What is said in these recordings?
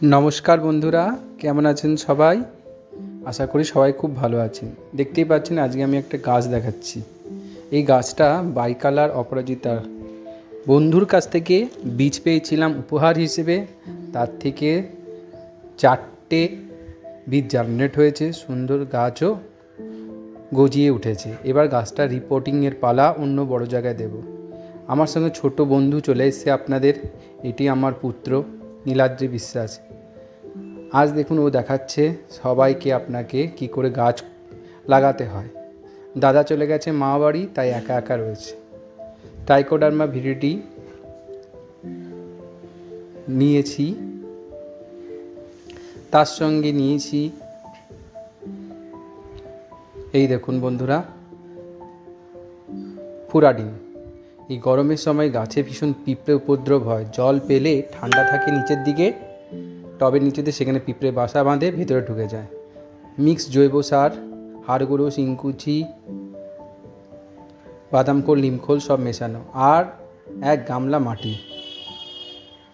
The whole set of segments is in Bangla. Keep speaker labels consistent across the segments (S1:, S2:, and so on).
S1: নমস্কার বন্ধুরা, কেমন আছেন সবাই? আশা করি সবাই খুব ভালো আছেন। দেখতেই পাচ্ছেন আজকে আমি একটা গাছ দেখাচ্ছি। এই গাছটা বাইকালার অপরাজিতার বন্ধুর কাছ থেকে বীজ পেয়েছিলাম উপহার হিসেবে। তার থেকে 4টে বীজ জার্মিনেট হয়েছে, সুন্দর গাছও গজিয়ে উঠেছে। এবার গাছটা রিপোর্টিংয়ের পালা, অন্য বড় জায়গায় দেব। আমার সঙ্গে ছোট বন্ধু চলে এসেছে আপনাদের। এটি আমার পুত্র নীলাদ্রি বিশ্বাস। আজ দেখুন ও দেখাচ্ছে সবাইকে আপনাকে কি করে গাছ লাগাতে হয়। দাদা চলে গেছে মামা বাড়ি, তাই একা একা রয়েছে। ট্রাইকোডার্মা ভিরিডি নিয়েছি, তার সঙ্গে নিয়েছি এই দেখুন বন্ধুরা ফুরাডিন। এই গরমের সময় গাছে ভীষণ পিঁপড়ে উপদ্রব হয়। জল পেলে ঠান্ডা থাকে নিচের দিকে, টবের নিচেতে, সেখানে পিঁপড়ে বাসা বাঁধে, ভেতরে ঢুকে যায়। মিক্স জৈব সার, হাড় গুঁড়ো, শিংকুচি, বাদাম খোল, নিম খোল সব মেশানো, আর 1 গামলা মাটি।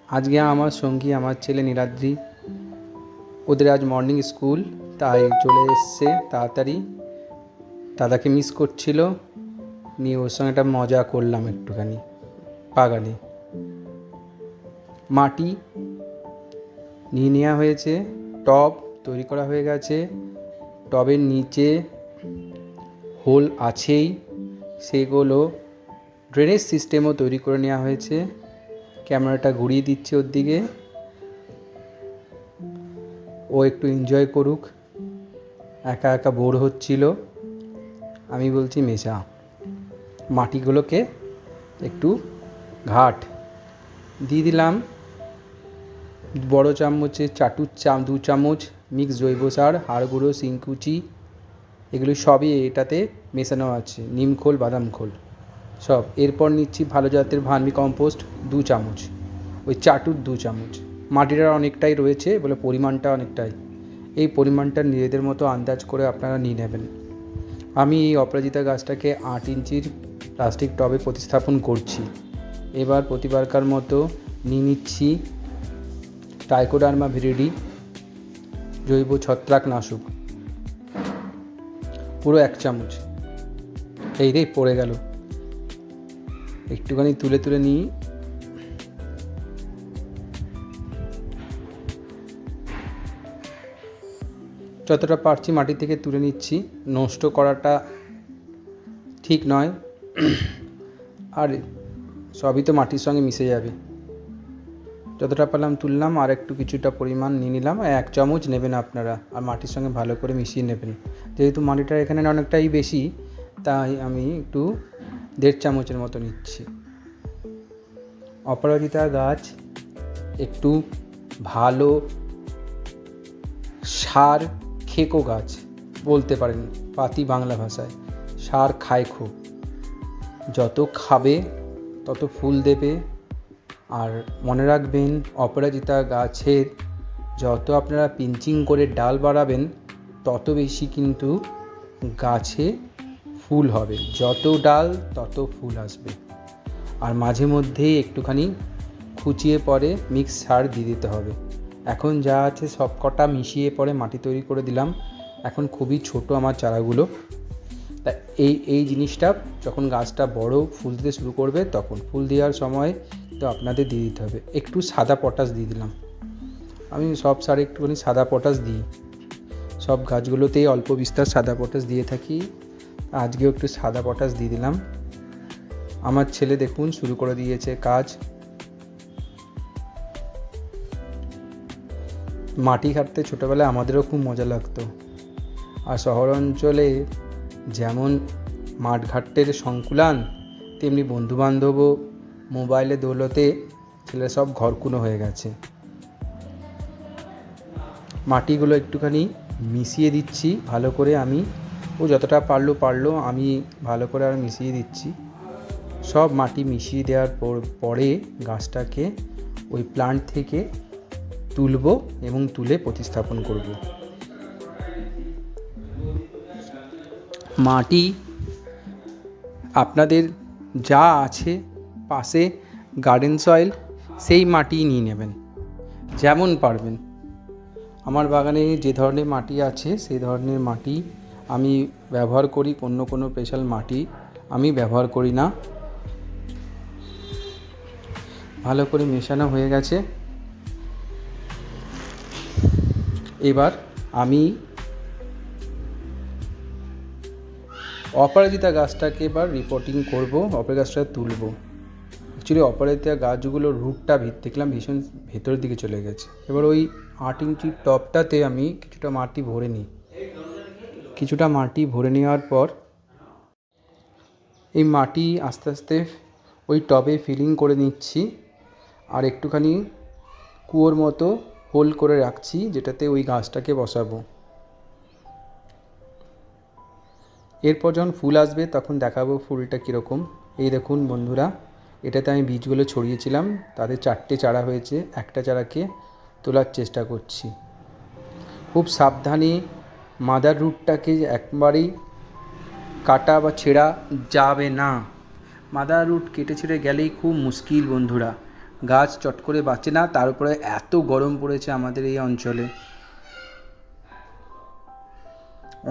S1: আজকে আমার সঙ্গী আমার ছেলে নীলাদ্রি, ওদের আজ মর্নিং স্কুল, তাই চলে এসছে তাড়াতাড়ি। দাদাকে মিস করছিল, নিয়ে ওর সঙ্গে একটা মজা করলাম একটুখানি বাগানে। মাটি নিয়ে নেওয়া হয়েছে, টব তৈরি করা হয়ে গেছে, টবের নিচে হোল আছেই, সেগুলো ড্রেনেজ সিস্টেমও তৈরি করে নেওয়া হয়েছে। ক্যামেরাটা ঘুরিয়ে দিচ্ছে ওর দিকে, ও একটু এনজয় করুক। একা একা বোর হচ্ছিল, আমি বলছি মেশা। মাটিগুলোকে একটু ঘাট দিয়ে দিলাম। বড় চামচে 2 চামচ মিক্স জৈব সার, হাড় গুঁড়ো, শিংকুচি, এগুলো সবই এটাতে মেশানো আছে, নিম খোল, বাদাম খোল সব। এরপর নিচ্ছি ভালো জাতের ভার্মি কম্পোস্ট 2 চামচ, ওই 2 চামচ। মাটিটা অনেকটাই রয়েছে বলে পরিমাণটা অনেকটাই, এই পরিমাণটা নিজেদের মতো আন্দাজ করে আপনারা নিয়ে নেবেন। আমি এই অপরাজিতা গাছটাকে 8 ইঞ্চির প্লাস্টিক টবে প্রতিস্থাপন করছি। এবার প্রতিবারকার মতো নিয়ে নিচ্ছি ট্রাইকোডার্মা ভিরিডি জৈব ছত্রাকনাশক, পুরো 1 চামচ। এই রে পড়ে গেল, একটুখানি তুলে তুলে নিই। যতটা পারছি মাটি থেকে তুলে নিচ্ছি, নষ্ট করাটা ঠিক নয়, আর সবই তো মাটির সঙ্গে মিশে যাবে। যতটা পারলাম তুললাম, আর একটু কিছুটা পরিমাণ নিয়ে নিলাম। 1 চামচ নেবেন আপনারা, আর মাটির সঙ্গে ভালো করে মিশিয়ে নেবেন। যেহেতু মাটিটা এখানে অনেকটাই বেশি, তাই আমি একটু 1.5 চামচের মতো নিচ্ছি। অপরাজিতা গাছ একটু ভালো সার খেকো গাছ বলতে পারেন, পাতি বাংলা ভাষায়। সার খায় খুব, যত খাবে তত ফুল দেবে। আর মনে রাখবেন, অপরাজিতা গাছের যত আপনারা পিঞ্চিং করে ডাল বাড়াবেন, তত বেশি কিন্তু গাছে ফুল হবে। যত ডাল তত ফুল আসবে। আর মাঝে মধ্যেই একটুখানি খুঁচিয়ে পরে মিক্স সার দিয়ে দিতে হবে। এখন যা আছে সব কটা মিশিয়ে পরে মাটি তৈরি করে দিলাম। এখন খুবই ছোট আমার চারাগুলো, তা এই জিনিসটা যখন গাছটা বড় ফুল দিতে শুরু করবে, তখন ফুল দেওয়ার সময় তো আপনাদের দিয়ে দিতে হবে। একটু সাদা পটাশ দিয়ে দিলাম। আমি সব সারে একটুখানি সাদা পটাশ দিই, সব গাছগুলোতেই অল্প বিস্তর সাদা পটাশ দিয়ে থাকি। আজকেও একটু সাদা পটাশ দিয়ে দিলাম। আমার ছেলে দেখুন শুরু করে দিয়েছে কাজ। মাটি কাটতে ছোটোবেলায় আমাদেরও খুব মজা লাগতো। আর শহর অঞ্চলে যেমন মাঠঘাটের সংকুলান, তেমনি বন্ধুবান্ধবও মোবাইলে দৌলতে ছেলে সব ঘরকুনো হয়ে গেছে। মাটিগুলো একটুখানি মিশিয়ে দিচ্ছি ভালো করে। ও যতটা পারলো আমি ভালো করে আর মিশিয়ে দিচ্ছি। সব মাটি মিশিয়ে দেওয়ার পরে গাছটাকে ওই প্লান্ট থেকে তুলব এবং তুলে প্রতিস্থাপন করব। মাটি আপনাদের যা আছে পাশে গার্ডেন সয়েল, সেই মাটি নিয়ে নেবেন যেমন পারবেন। আমার বাগানে যে ধরনের মাটি আছে সেই ধরনের মাটি আমি ব্যবহার করি, অন্য কোনো স্পেশাল মাটি আমি ব্যবহার করি না। ভালো করে মেশানো হয়ে গেছে। এবার আমি অপরাজিতা গাছটাকে এবার রিপোর্টিং করব, অপরাজিতা গাছটা তুলব। অ্যাকচুয়ালি অপরাজিতা গাছগুলোর রুটটা দেখলাম ভীষণ ভেতরের দিকে চলে গেছে। এবার ওই 8 ইঞ্চির টবটাতে আমি কিছুটা মাটি ভরে নিই। কিছুটা মাটি ভরে নেওয়ার পর এই মাটি আস্তে আস্তে ওই টবে ফিলিং করে নিচ্ছি, আর একটুখানি কুয়োর মতো হোল করে রাখছি যেটাতে ওই গাছটাকে বসাবো। এরপর যখন ফুল আসবে তখন দেখাবো ফুলটা কীরকম। এই দেখুন বন্ধুরা, এটাতে আমি বীজগুলো ছড়িয়েছিলাম, তাদের 4টে চারা হয়েছে। একটা চারাকে তোলার চেষ্টা করছি। খুব সাবধানে মাদার রুটটাকে একবারেই কাটা বা ছেঁড়া যাবে না। মাদার রুট কেটে ছেড়ে গেলেই খুব মুশকিল বন্ধুরা, গাছ চট করে বাঁচে না। তার উপরে এত গরম পড়েছে আমাদের এই অঞ্চলে,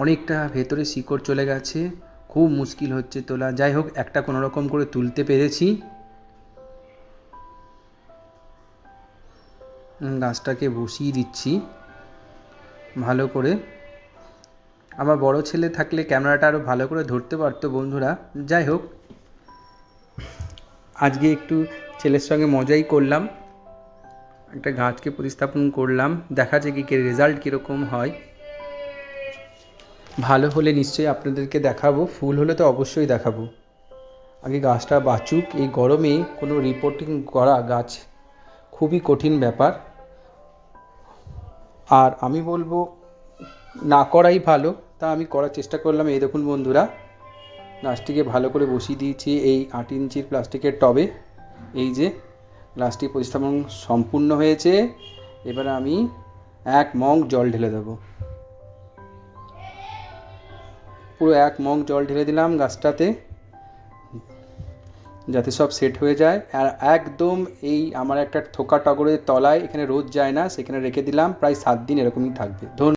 S1: অনেকটা ভেতরে শিকড় চলে গেছে, খুব মুশকিল হচ্ছে তোলা। যাই হোক, একটা কোনো রকম করে তুলতে পেরেছি। গাছটাকে বসিয়ে দিচ্ছি ভালো করে। আমার বড় ছেলে থাকলে ক্যামেরাটা আরও ভালো করে ধরতে পারতো বন্ধুরা। যাই হোক, আজকে একটু ছেলের সঙ্গে মজাই করলাম, একটা গাছকে প্রতিস্থাপন করলাম। দেখা যাক কি রেজাল্ট কীরকম হয়। ভালো হলে নিশ্চয়ই আপনাদেরকে দেখাবো, ফুল হলে তো অবশ্যই দেখাবো। আগে গাছটা বাঁচুক। এই গরমে কোনো রিপোর্টিং করা গাছ খুবই কঠিন ব্যাপার, আর আমি বলবো না করাই ভালো। তা আমি করার চেষ্টা করলাম। এই দেখুন বন্ধুরা, গাছটিকে ভালো করে বসিয়ে দিয়েছি এই 8 ইঞ্চির প্লাস্টিকের টবে। এই যে গ্লাসটি প্রতিস্থাপন সম্পূর্ণ হয়েছে। এবার আমি 1 মগ জল ঢেলে দেবো। পুরো 1 মগ জল ঢেলে দিলাম গাছটাতে, যাতে সব সেট হয়ে যায়। আর একদম এই আমার একটা থোকা টগরের তলায়, এখানে রোদ যায় না, সেখানে রেখে দিলাম। প্রায় 7 দিন এরকমই থাকবে।